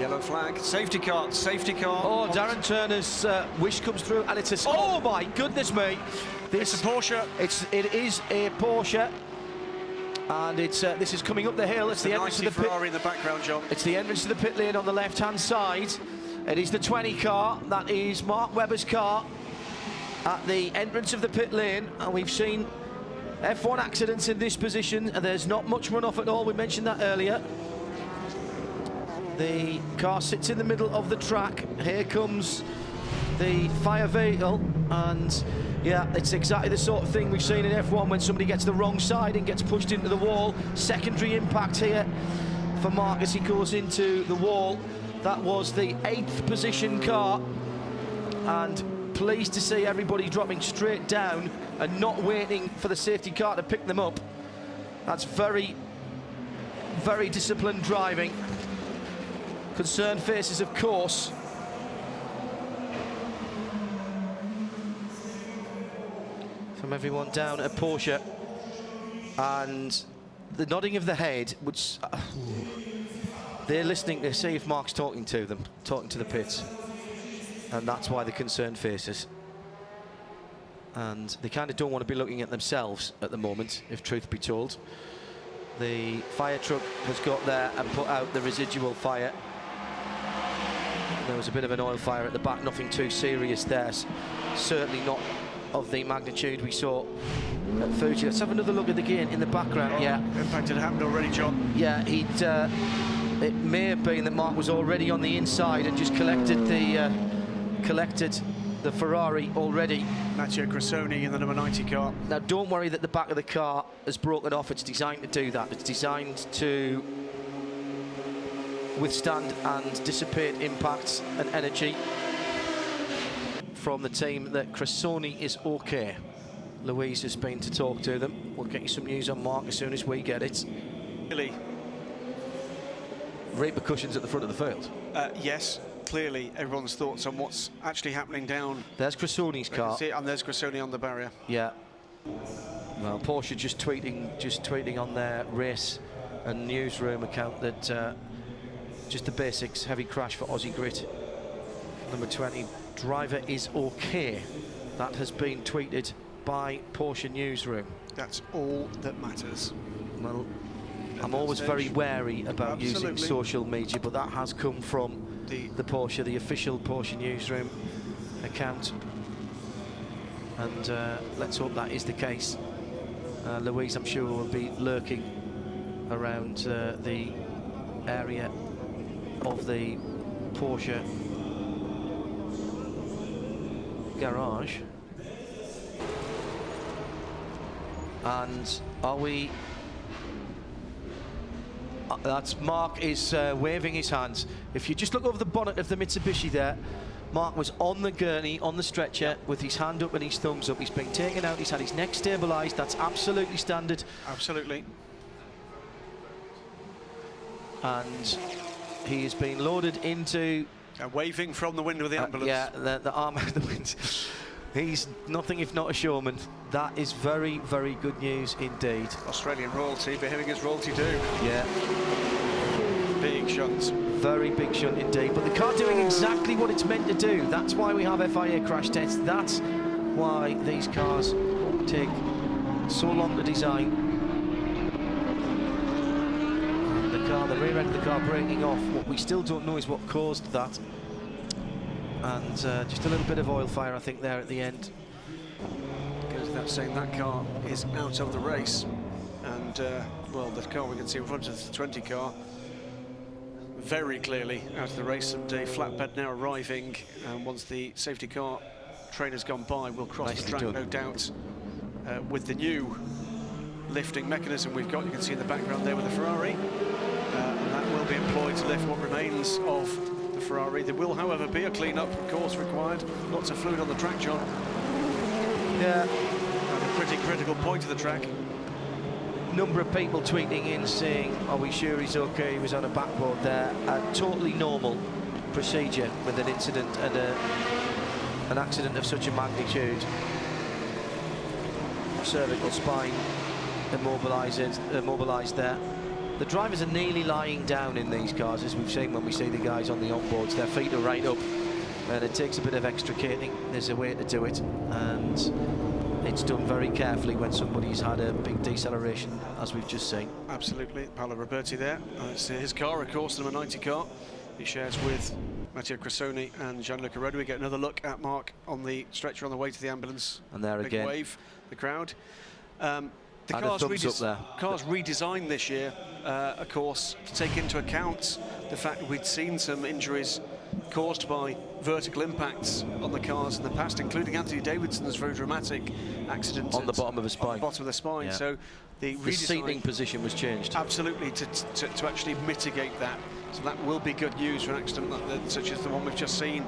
Yellow flag, safety car, safety car. Oh, Darren Turner's wish comes through, and it's a... Oh my goodness me! It's a Porsche. It is a Porsche, and this is coming up the hill. It's the entrance to the pit. Ferrari in the background, John. It's the entrance to the pit lane on the left-hand side. It is the 20 car. That is Mark Webber's car at the entrance of the pit lane, and we've seen F1 accidents in this position, and there's not much runoff at all. We mentioned that earlier. The car sits in the middle of the track. Here comes the fire vehicle, and yeah, it's exactly the sort of thing we've seen in F1 when somebody gets the wrong side and gets pushed into the wall. Secondary impact here for Mark as he goes into the wall. That was the 8th position car, and pleased to see everybody dropping straight down and not waiting for the safety car to pick them up. That's very, very disciplined driving. Concerned faces, of course. From everyone down at Porsche. And the nodding of the head, which they're listening to see if Mark's talking to them, talking to the pits. And that's why the concerned faces. And they kind of don't want to be looking at themselves at the moment, if truth be told. The fire truck has got there and put out the residual fire. There was a bit of an oil fire at the back, nothing too serious there. Certainly not of the magnitude we saw at Fuji. Let's have another look at the gear in the background. Yeah, impact had happened already, John. Yeah, it may have been that Mark was already on the inside and just collected the Ferrari already. Matteo Cressoni in the number 90 car. Now, don't worry that the back of the car has broken off. It's designed to do that. It's designed to withstand and dissipate impacts and energy. From the team that Cressoni is okay. Louise has been to talk to them. We'll get you some news on Mark as soon as we get it. Really? Repercussions at the front of the field. Yes, clearly everyone's thoughts on what's actually happening down. There's Cressoni's car. See it, and there's Cressoni on the barrier. Yeah. Well, Porsche just tweeting on their race and newsroom account that just the basics, heavy crash for Aussie Grit. Number 20, driver is okay. That has been tweeted by Porsche newsroom. That's all that matters. Well, I'm always very wary about using social media, but that has come from the Porsche, the official Porsche newsroom account. And let's hope that is the case. Louise, I'm sure, will be lurking around the area of the Porsche garage. And are we... that's Mark is waving his hands. If you just look over the bonnet of the Mitsubishi there, Mark was on the gurney, on the stretcher, with his hand up and his thumbs up. He's been taken out, he's had his neck stabilised. That's absolutely standard. Absolutely. And he has been loaded into... waving from the window of the ambulance. Yeah, the arm of the wind. He's nothing if not a showman. That is very, very good news indeed. Australian royalty behaving as royalty do. Yeah. Big shunts. Very big shunt indeed. But the car doing exactly what it's meant to do. That's why we have FIA crash tests. That's why these cars take so long to design. And the rear end of the car breaking off. What we still don't know is what caused that. And just a little bit of oil fire, I think, there at the end. Goes without saying that car is out of the race. And, well, the car we can see in front of the 20 car, very clearly out of the race. And a flatbed now arriving. And once the safety car trainer's gone by, we'll cross the track, no doubt, with the new lifting mechanism we've got. You can see in the background there with the Ferrari. And that will be employed to lift what remains of the Ferrari. There will, however, be a clean-up, of course, required. Lots of fluid on the track, John. Yeah. At a pretty critical point of the track. Number of people tweeting in saying, are we sure he's okay? He was on a backboard there. A totally normal procedure with an incident and an accident of such a magnitude. Cervical spine immobilised there. The drivers are nearly lying down in these cars, as we've seen when we see the guys on the onboards. Their feet are right up, and it takes a bit of extricating. There's a way to do it, and it's done very carefully when somebody's had a big deceleration, as we've just seen. Absolutely. Paolo Roberti there. It's his car, of course, the number 90 car. He shares with Matteo Cressoni and Gianluca Roda. We get another look at Mark on the stretcher on the way to the ambulance. And there big again, wave, the crowd. The and car's, a thumbs up there. car's redesigned this year, of course, to take into account the fact that we'd seen some injuries caused by vertical impacts on the cars in the past, including Anthony Davidson's very dramatic accident on the bottom of the spine. On the bottom of the spine. Yeah. So the seating position was changed. Absolutely, to actually mitigate that. So that will be good news for an accident such as the one we've just seen